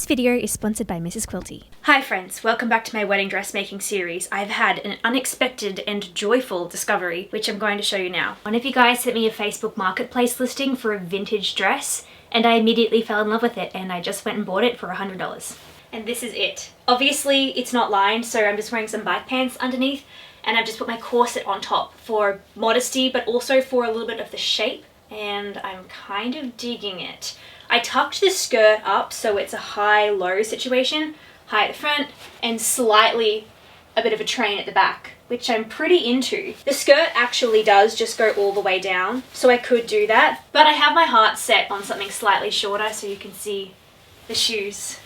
This video is sponsored by Mrs. Quilty. Hi friends, welcome back to my wedding dressmaking series. I've had an unexpected and joyful discovery, which I'm going to show you now. One of you guys sent me a Facebook Marketplace listing for a vintage dress, and I immediately fell in love with it, and I just went and bought it for $100. And this is it. Obviously, it's not lined, so I'm just wearing some bike pants underneath, and I've just put my corset on top for modesty, but also for a little bit of the shape, and I'm kind of digging it. I tucked the skirt up so it's a high-low situation, high at the front and slightly a bit of a train at the back, which I'm pretty into. The skirt actually does just go all the way down, so I could do that, but I have my heart set on something slightly shorter so you can see the shoes.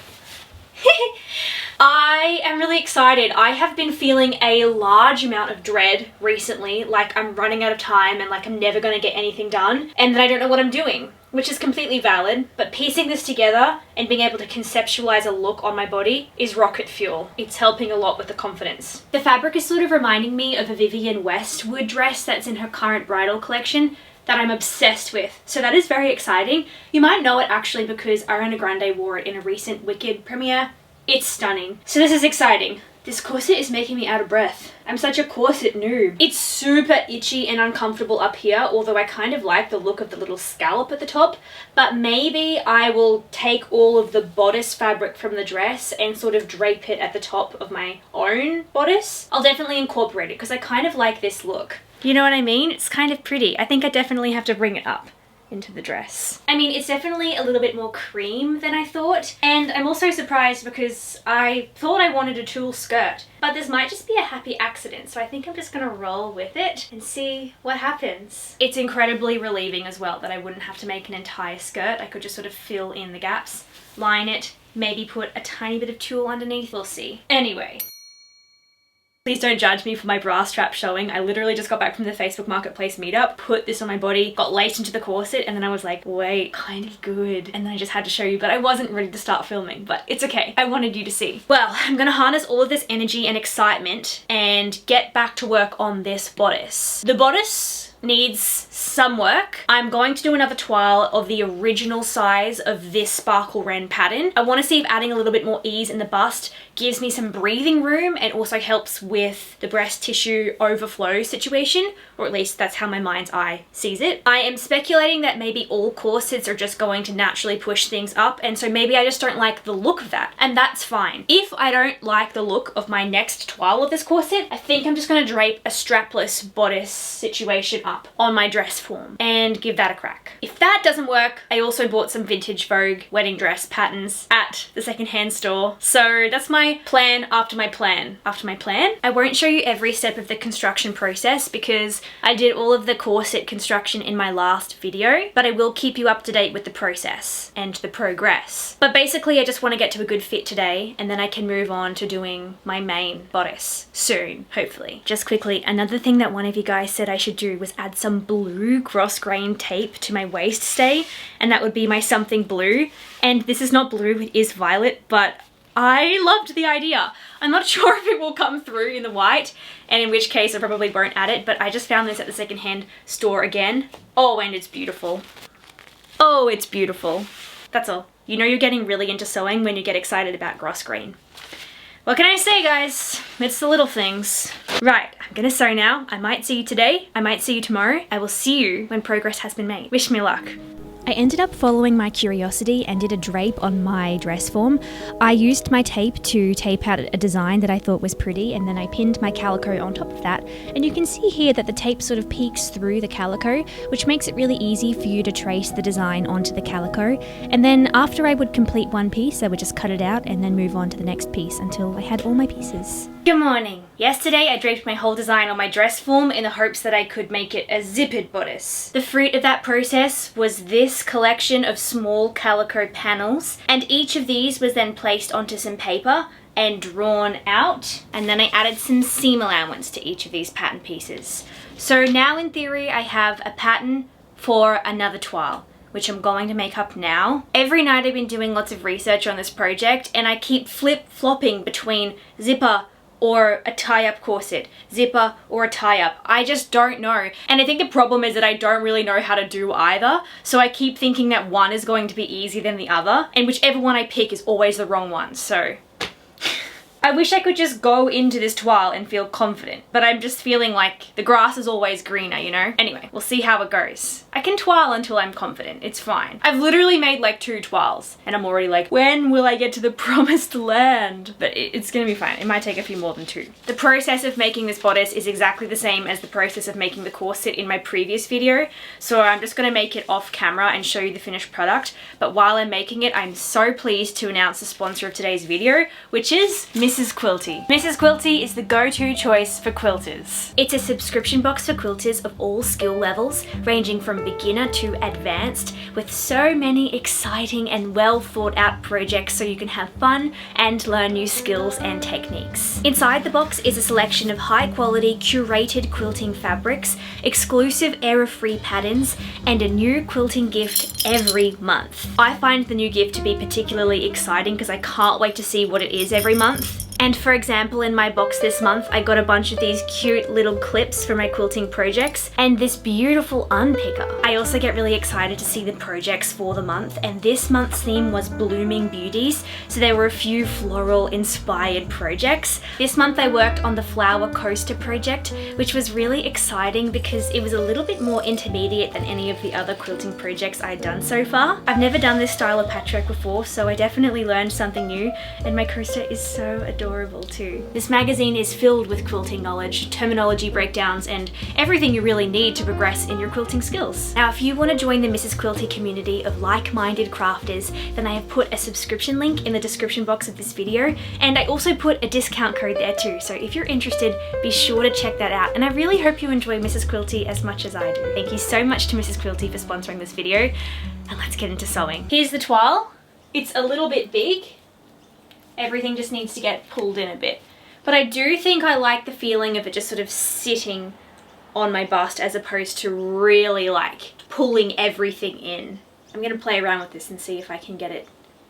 I am really excited. I have been feeling a large amount of dread recently, like I'm running out of time and like I'm never going to get anything done and that I don't know what I'm doing, which is completely valid, but piecing this together and being able to conceptualize a look on my body is rocket fuel. It's helping a lot with the confidence. The fabric is sort of reminding me of a Vivienne Westwood dress that's in her current bridal collection that I'm obsessed with. So that is very exciting. You might know it actually because Ariana Grande wore it in a recent Wicked premiere. It's stunning. So this is exciting. This corset is making me out of breath. I'm such a corset noob. It's super itchy and uncomfortable up here, although I kind of like the look of the little scallop at the top. But maybe I will take all of the bodice fabric from the dress and sort of drape it at the top of my own bodice. I'll definitely incorporate it because I kind of like this look. You know what I mean? It's kind of pretty. I think I definitely have to bring it up into the dress. I mean, it's definitely a little bit more cream than I thought, and I'm also surprised because I thought I wanted a tulle skirt, but this might just be a happy accident, so I think I'm just gonna roll with it and see what happens. It's incredibly relieving as well that I wouldn't have to make an entire skirt. I could just sort of fill in the gaps, line it, maybe put a tiny bit of tulle underneath. We'll see. Anyway. Please don't judge me for my bra strap showing. I literally just got back from the Facebook Marketplace meetup, put this on my body, got laced into the corset, and then I was like, wait, kind of good. And then I just had to show you, but I wasn't ready to start filming, but it's okay. I wanted you to see. Well, I'm gonna harness all of this energy and excitement and get back to work on this bodice. The bodice needs some work. I'm going to do another toile of the original size of this sparkle wren pattern. I want to see if adding a little bit more ease in the bust gives me some breathing room and also helps with the breast tissue overflow situation, or at least that's how my mind's eye sees it. I am speculating that maybe all corsets are just going to naturally push things up, and so maybe I just don't like the look of that, and that's fine. If I don't like the look of my next toile of this corset, I think I'm just going to drape a strapless bodice situation up on my dress form and give that a crack. If that doesn't work, I also bought some vintage Vogue wedding dress patterns at the secondhand store. So that's my plan after my plan. After my plan, I won't show you every step of the construction process because I did all of the corset construction in my last video, but I will keep you up to date with the process and the progress. But basically, I just want to get to a good fit today, and then I can move on to doing my main bodice soon, hopefully. Just quickly, another thing that one of you guys said I should do was add some blue cross-grain tape to my waist stay, and that would be my something blue. And this is not blue, it is violet, but I loved the idea. I'm not sure if it will come through in the white, and in which case I probably won't add it, but I just found this at the secondhand store again. Oh, and it's beautiful. Oh, it's beautiful. That's all. You know you're getting really into sewing when you get excited about cross-grain. What can I say, guys? It's the little things. Right, I'm gonna sew now. I might see you today. I might see you tomorrow. I will see you when progress has been made. Wish me luck. I ended up following my curiosity and did a drape on my dress form. I used my tape to tape out a design that I thought was pretty, and then I pinned my calico on top of that. And you can see here that the tape sort of peeks through the calico, which makes it really easy for you to trace the design onto the calico. And then after I would complete one piece, I would just cut it out and then move on to the next piece until I had all my pieces. Good morning. Yesterday I draped my whole design on my dress form in the hopes that I could make it a zippered bodice. The fruit of that process was this collection of small calico panels, and each of these was then placed onto some paper and drawn out, and then I added some seam allowance to each of these pattern pieces. So now in theory I have a pattern for another toile, which I'm going to make up now. Every night I've been doing lots of research on this project, and I keep flip-flopping between zipper or a tie-up corset, zipper or a tie-up. I just don't know. And I think the problem is that I don't really know how to do either. So I keep thinking that one is going to be easier than the other, and whichever one I pick is always the wrong one. So I wish I could just go into this toile and feel confident, but I'm just feeling like the grass is always greener, you know? Anyway, we'll see how it goes. I can toile until I'm confident, it's fine. I've literally made like 2 toiles and I'm already like, when will I get to the promised land? But it's gonna be fine. It might take a few more than 2. The process of making this bodice is exactly the same as the process of making the corset in my previous video. So I'm just gonna make it off camera and show you the finished product. But while I'm making it, I'm so pleased to announce the sponsor of today's video, which is Mrs. Quilty. Mrs. Quilty is the go-to choice for quilters. It's a subscription box for quilters of all skill levels, ranging from beginner to advanced, with so many exciting and well thought out projects so you can have fun and learn new skills and techniques. Inside the box is a selection of high quality curated quilting fabrics, exclusive error-free patterns, and a new quilting gift every month. I find the new gift to be particularly exciting because I can't wait to see what it is every month. And for example, in my box this month, I got a bunch of these cute little clips for my quilting projects and this beautiful unpicker. I also get really excited to see the projects for the month, and this month's theme was Blooming Beauties, so there were a few floral inspired projects. This month I worked on the flower coaster project, which was really exciting because it was a little bit more intermediate than any of the other quilting projects I'd done so far. I've never done this style of patchwork before, so I definitely learned something new, and my coaster is so adorable too. This magazine is filled with quilting knowledge, terminology breakdowns, and everything you really need to progress in your quilting skills. Now, if you want to join the Mrs. Quilty community of like-minded crafters, then I have put a subscription link in the description box of this video, and I also put a discount code there too, so if you're interested, be sure to check that out. And I really hope you enjoy Mrs. Quilty as much as I do. Thank you so much to Mrs. Quilty for sponsoring this video, and let's get into sewing. Here's the toile. It's a little bit big. Everything just needs to get pulled in a bit. But I do think I like the feeling of it just sort of sitting on my bust as opposed to really like pulling everything in. I'm gonna play around with this and see if I can get it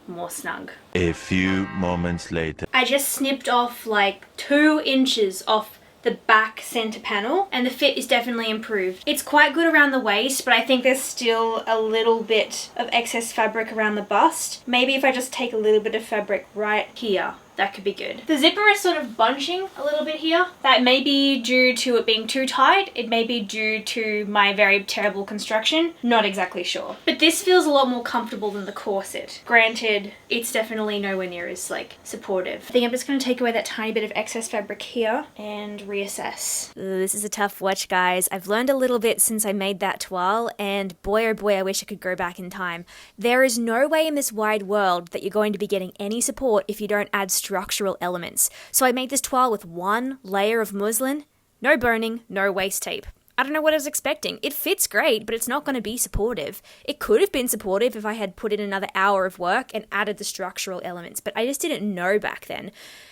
more snug. A few moments later. I just snipped off like 2 inches off the back center panel, and the fit is definitely improved. It's quite good around the waist, but I think there's still a little bit of excess fabric around the bust. Maybe if I just take a little bit of fabric right here, that could be good. The zipper is sort of bunching a little bit here. That may be due to it being too tight. It may be due to my very terrible construction. Not exactly sure. But this feels a lot more comfortable than the corset. Granted, it's definitely nowhere near as like supportive. I think I'm just gonna take away that tiny bit of excess fabric here and reassess. This is a tough watch, guys. I've learned a little bit since I made that toile, and boy oh boy, I wish I could go back in time. There is no way in this wide world that you're going to be getting any support if you don't add structural elements. So I made this toile with 1 layer of muslin, no boning, no waist tape. I don't know what I was expecting. It fits great, but it's not going to be supportive. It could have been supportive if I had put in another hour of work and added the structural elements, but I just didn't know back then.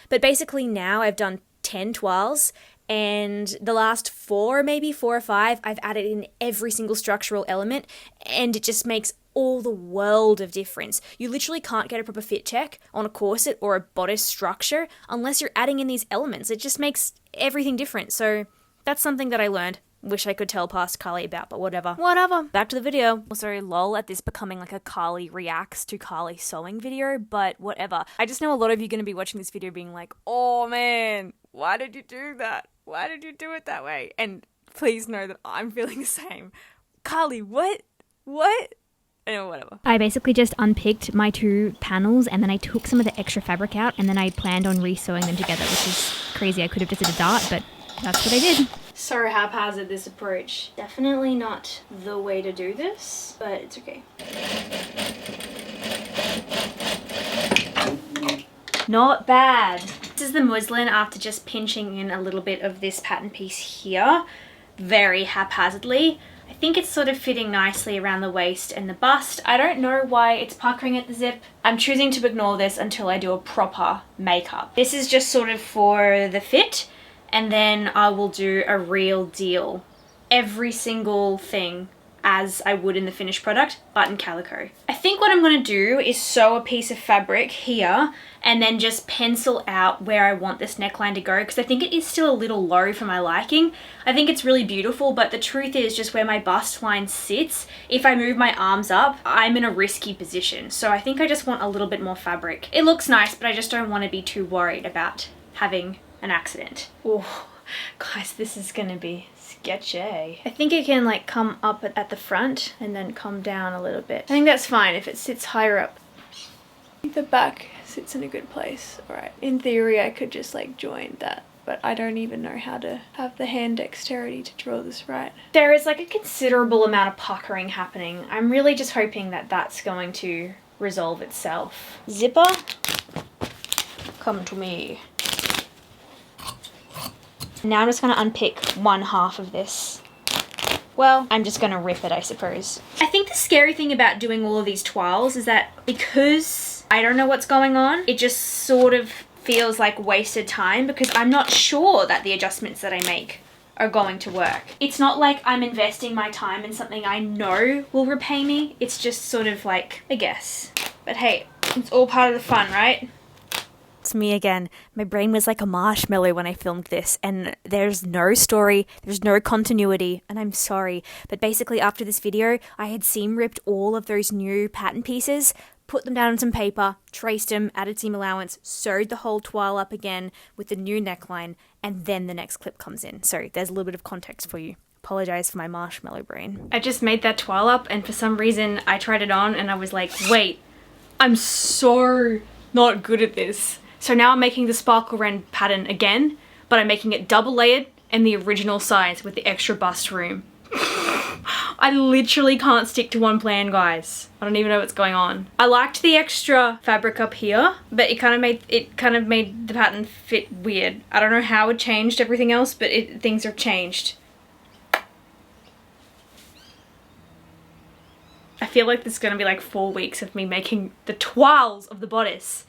But basically now I've done 10 toiles, and the last 4, maybe 4 or 5, I've added in every single structural element, and it just makes all the world of difference. You literally can't get a proper fit check on a corset or a bodice structure unless you're adding in these elements. It just makes everything different. So that's something that I learned. Wish I could tell past Carly about, but whatever. Whatever. Back to the video. Also, lol at this becoming like a Carly reacts to Carly sewing video, but whatever. I just know a lot of you are going to be watching this video being like, oh man, why did you do that? Why did you do it that way? And please know that I'm feeling the same. Carly, what? Anyway, whatever. I basically just unpicked my 2 panels, and then I took some of the extra fabric out, and then I planned on re-sewing them together, which is crazy. I could have just did a dart, but that's what I did. So haphazard, this approach. Definitely not the way to do this, but it's okay. Not bad. This is the muslin after just pinching in a little bit of this pattern piece here, very haphazardly. I think it's sort of fitting nicely around the waist and the bust. I don't know why it's puckering at the zip. I'm choosing to ignore this until I do a proper makeup. This is just sort of for the fit, and then I will do a real deal. Every single thing as I would in the finished product, but in calico. I think what I'm going to do is sew a piece of fabric here and then just pencil out where I want this neckline to go, because I think it is still a little low for my liking. I think it's really beautiful, but the truth is just where my bust line sits, if I move my arms up, I'm in a risky position. So I think I just want a little bit more fabric. It looks nice, but I just don't want to be too worried about having an accident. Oh, guys, this is going to be sketchy. I think it can like come up at the front and then come down a little bit. I think that's fine if it sits higher up. The back sits in a good place. Alright, in theory I could just like join that, but I don't even know how to have the hand dexterity to draw this right. There is like a considerable amount of puckering happening. I'm really just hoping that that's going to resolve itself. Zipper, come to me. Now I'm just going to unpick one half of this. Well, I'm just going to rip it, I suppose. I think the scary thing about doing all of these toiles is that because I don't know what's going on, it just sort of feels like wasted time because I'm not sure that the adjustments that I make are going to work. It's not like I'm investing my time in something I know will repay me. It's just sort of like a guess. But hey, it's all part of the fun, right? It's me again. My brain was like a marshmallow when I filmed this, and there's no story, there's no continuity, and I'm sorry. But basically after this video, I had seam ripped all of those new pattern pieces, put them down on some paper, traced them, added seam allowance, sewed the whole toile up again with the new neckline, and then the next clip comes in. So there's a little bit of context for you. Apologize for my marshmallow brain. I just made that toile up, and for some reason I tried it on and I was like, wait, I'm so not good at this. So now I'm making the sparkle wren pattern again, but I'm making it double layered and the original size with the extra bust room. I literally can't stick to one plan, guys. I don't even know what's going on. I liked the extra fabric up here, but it kind of made the pattern fit weird. I don't know how it changed everything else, but things have changed. I feel like this is gonna be like 4 weeks of me making the toiles of the bodice.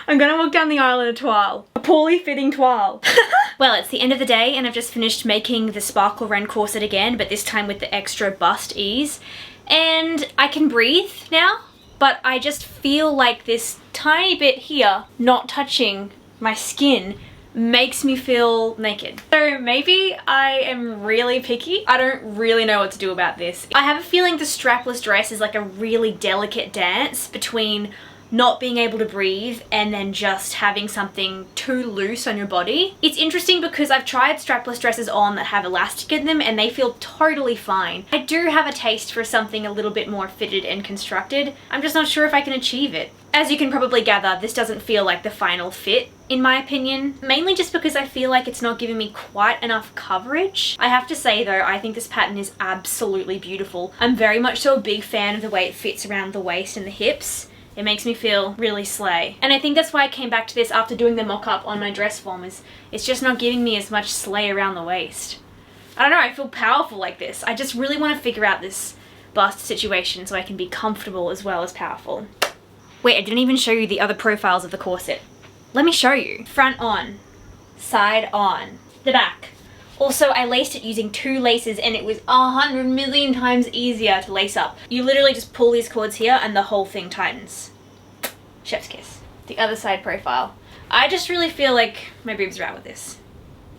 I'm gonna walk down the aisle in a toile. A poorly fitting toile. Well, it's the end of the day and I've just finished making the sparkle wren corset again, but this time with the extra bust ease. And I can breathe now, but I just feel like this tiny bit here, not touching my skin, makes me feel naked. So maybe I am really picky. I don't really know what to do about this. I have a feeling the strapless dress is like a really delicate dance between not being able to breathe and then just having something too loose on your body. It's interesting because I've tried strapless dresses on that have elastic in them and they feel totally fine. I do have a taste for something a little bit more fitted and constructed. I'm just not sure if I can achieve it. As you can probably gather, this doesn't feel like the final fit, in my opinion, mainly just because I feel like it's not giving me quite enough coverage. I have to say though, I think this pattern is absolutely beautiful. I'm very much so a big fan of the way it fits around the waist and the hips. It makes me feel really slay. And I think that's why I came back to this after doing the mock-up on my dress form, is it's just not giving me as much slay around the waist. I don't know, I feel powerful like this. I just really want to figure out this bust situation so I can be comfortable as well as powerful. Wait, I didn't even show you the other profiles of the corset. Let me show you. Front on, side on, the back. Also, I laced it using 2 laces and it was 100 million times easier to lace up. You literally just pull these cords here and the whole thing tightens. Chef's kiss. The other side profile. I just really feel like my boobs are out with this.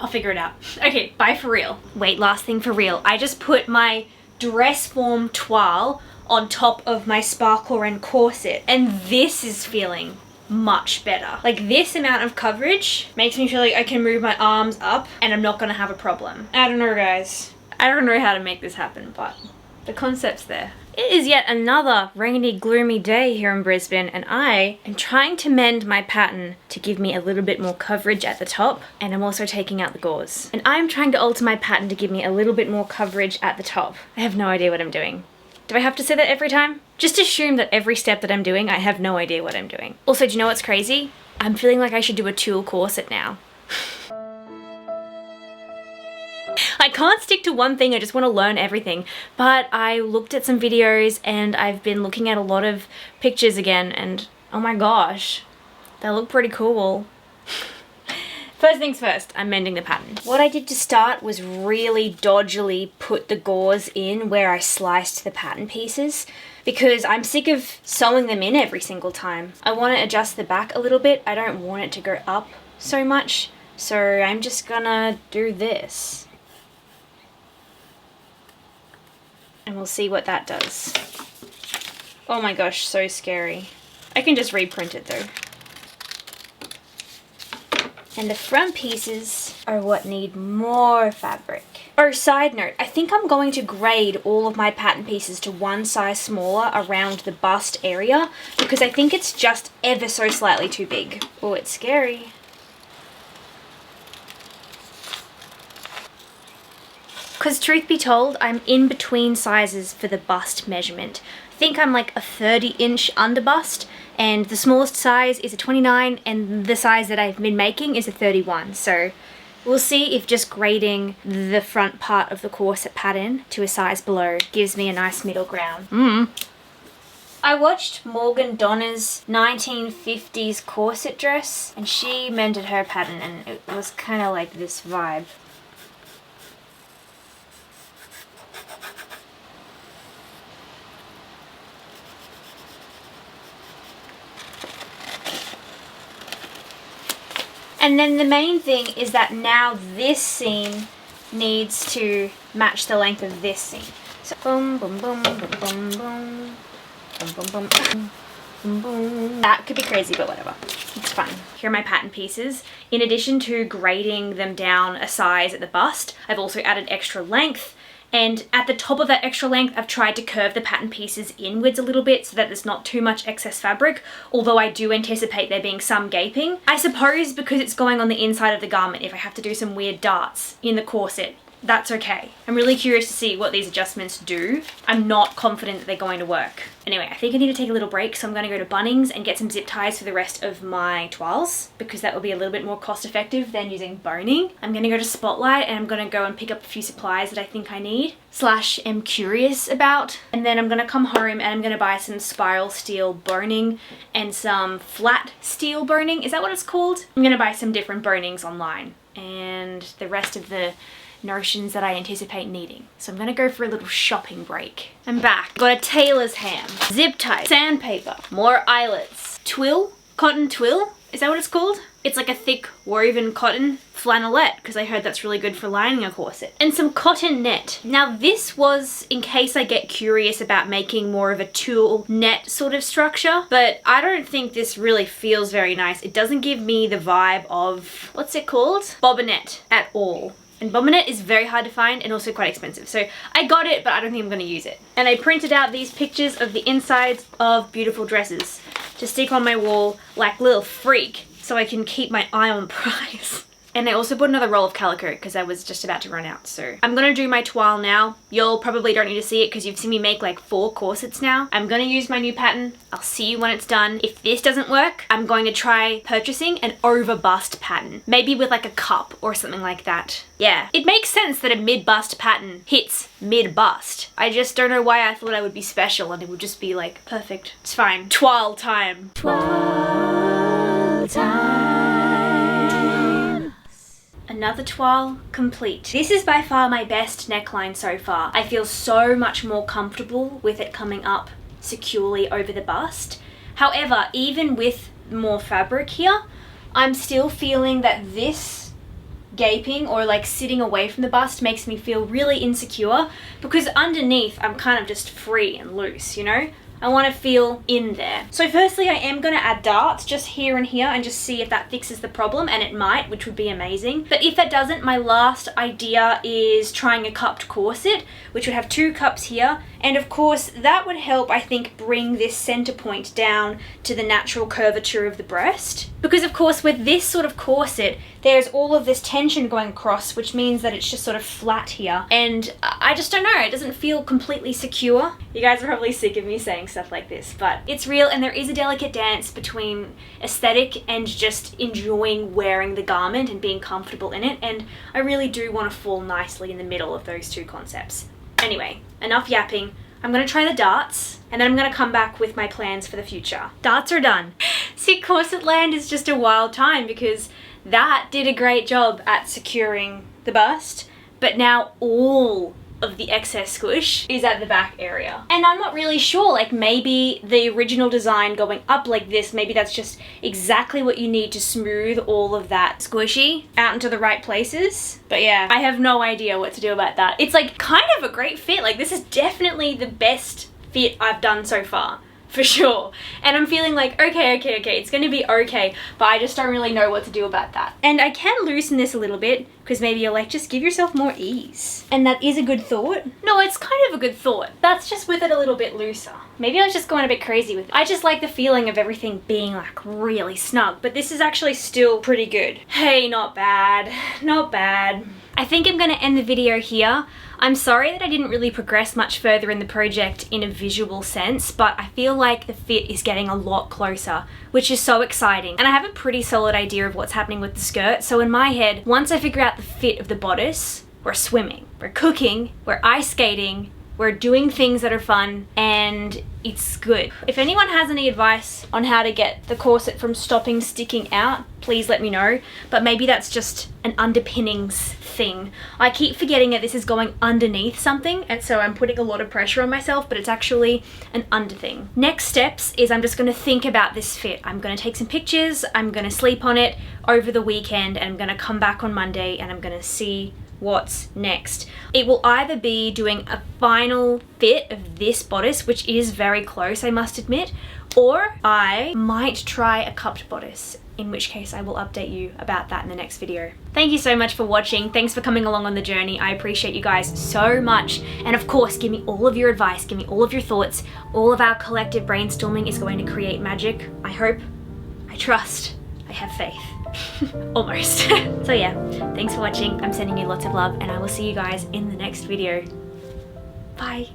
I'll figure it out. Okay, bye for real. Wait, last thing for real. I just put my dress form toile on top of my sparkle wren corset and this is feeling much better. Like this amount of coverage makes me feel like I can move my arms up and I'm not gonna have a problem. I don't know, guys. I don't know how to make this happen, but the concept's there. It is yet another rainy, gloomy day here in Brisbane and I am trying to mend my pattern to give me a little bit more coverage at the top, and I'm also taking out the gauze. And I'm trying to alter my pattern to give me a little bit more coverage at the top. I have no idea what I'm doing. Do I have to say that every time? Just assume that every step that I'm doing, I have no idea what I'm doing. Also, do you know what's crazy? I'm feeling like I should do a tulle corset now. I can't stick to one thing, I just want to learn everything. But I looked at some videos and I've been looking at a lot of pictures again and oh my gosh, they look pretty cool. First things first, I'm mending the pattern. What I did to start was really dodgily put the gauze in where I sliced the pattern pieces because I'm sick of sewing them in every single time. I want to adjust the back a little bit. I don't want it to go up so much, so I'm just gonna do this. And we'll see what that does. Oh my gosh, so scary. I can just reprint it though. And the front pieces are what need more fabric. Oh, side note, I think I'm going to grade all of my pattern pieces to one size smaller around the bust area because I think it's just ever so slightly too big. Oh, it's scary. Because truth be told, I'm in between sizes for the bust measurement. I think I'm like a 30-inch under bust, and the smallest size is a 29, and the size that I've been making is a 31. So we'll see if just grading the front part of the corset pattern to a size below gives me a nice middle ground. I watched Morgan Donna's 1950s corset dress, and she mended her pattern, and it was kind of like this vibe. And then the main thing is that now this seam needs to match the length of this seam. So boom, boom, boom, boom, boom, boom, boom, boom, boom, boom, boom, boom. That could be crazy, but whatever. It's fine. Here are my pattern pieces. In addition to grading them down a size at the bust, I've also added extra length. And at the top of that extra length, I've tried to curve the pattern pieces inwards a little bit so that there's not too much excess fabric, although I do anticipate there being some gaping. I suppose because it's going on the inside of the garment, if I have to do some weird darts in the corset, that's okay. I'm really curious to see what these adjustments do. I'm not confident that they're going to work. Anyway, I think I need to take a little break, so I'm going to go to Bunnings and get some zip ties for the rest of my toiles because that will be a little bit more cost effective than using boning. I'm going to go to Spotlight and I'm going to go and pick up a few supplies that I think I need / am curious about, and then I'm going to come home and I'm going to buy some spiral steel boning and some flat steel boning. Is that what it's called? I'm going to buy some different bonings online and the rest of the notions that I anticipate needing. So I'm gonna go for a little shopping break. I'm back. Got a tailor's ham, zip tie, sandpaper, more eyelets, twill, cotton twill. Is that what it's called? It's like a thick woven cotton flannelette because I heard that's really good for lining a corset. And some cotton net. Now this was in case I get curious about making more of a tulle net sort of structure, but I don't think this really feels very nice. It doesn't give me the vibe of, what's it called? Bobinette at all. And bobinette is very hard to find and also quite expensive. So I got it, but I don't think I'm going to use it. And I printed out these pictures of the insides of beautiful dresses to stick on my wall like little freak so I can keep my eye on the prize. And I also bought another roll of calico because I was just about to run out. So I'm going to do my toile now. You'll probably don't need to see it because you've seen me make like 4 corsets now. I'm going to use my new pattern. I'll see you when it's done. If this doesn't work, I'm going to try purchasing an over bust pattern. Maybe with like a cup or something like that. Yeah, it makes sense that a mid-bust pattern hits mid-bust. I just don't know why I thought I would be special and it would just be like perfect. It's fine. Toile time. Toile time. Another toile complete. This is by far my best neckline so far. I feel so much more comfortable with it coming up securely over the bust. However, even with more fabric here, I'm still feeling that this gaping or like sitting away from the bust makes me feel really insecure because underneath I'm kind of just free and loose, you know? I want to feel in there. So firstly, I am going to add darts just here and here and just see if that fixes the problem, and it might, which would be amazing. But if that doesn't, my last idea is trying a cupped corset, which would have 2 cups here. And of course, that would help, I think, bring this center point down to the natural curvature of the breast. Because of course, with this sort of corset, there's all of this tension going across, which means that it's just sort of flat here. And I just don't know, it doesn't feel completely secure. You guys are probably sick of me saying stuff like this, but it's real, and there is a delicate dance between aesthetic and just enjoying wearing the garment and being comfortable in it. And I really do want to fall nicely in the middle of those 2 concepts. Anyway, enough yapping. I'm going to try the darts, and then I'm going to come back with my plans for the future. Darts are done. See, corset land is just a wild time because that did a great job at securing the bust, but now all of the excess squish is at the back area. And I'm not really sure, like maybe the original design going up like this, maybe that's just exactly what you need to smooth all of that squishy out into the right places. But yeah, I have no idea what to do about that. It's like kind of a great fit. Like this is definitely the best fit I've done so far. For sure. And I'm feeling like, okay, it's gonna be okay, but I just don't really know what to do about that. And I can loosen this a little bit, because maybe you're like, just give yourself more ease. And that is a good thought. No, it's kind of a good thought. That's just with it a little bit looser. Maybe I was just going a bit crazy with it. I just like the feeling of everything being like really snug, but this is actually still pretty good. Hey, not bad, not bad. I think I'm gonna end the video here. I'm sorry that I didn't really progress much further in the project in a visual sense, but I feel like the fit is getting a lot closer, which is so exciting. And I have a pretty solid idea of what's happening with the skirt, so in my head, once I figure out the fit of the bodice, we're swimming, we're cooking, we're ice skating, we're doing things that are fun, and it's good. If anyone has any advice on how to get the corset from stopping sticking out, please let me know. But maybe that's just an underpinnings thing. I keep forgetting that this is going underneath something, and so I'm putting a lot of pressure on myself, but it's actually an under thing. Next steps is I'm just gonna think about this fit. I'm gonna take some pictures, I'm gonna sleep on it over the weekend, and I'm gonna come back on Monday and I'm gonna see what's next. It will either be doing a final fit of this bodice, which is very close, I must admit, or I might try a cupped bodice, in which case I will update you about that in the next video. Thank you so much for watching. Thanks for coming along on the journey. I appreciate you guys so much. And of course, give me all of your advice, give me all of your thoughts. All of our collective brainstorming is going to create magic. I hope, I trust, I have faith. Almost. So yeah, thanks for watching. I'm sending you lots of love, and I will see you guys in the next video. Bye.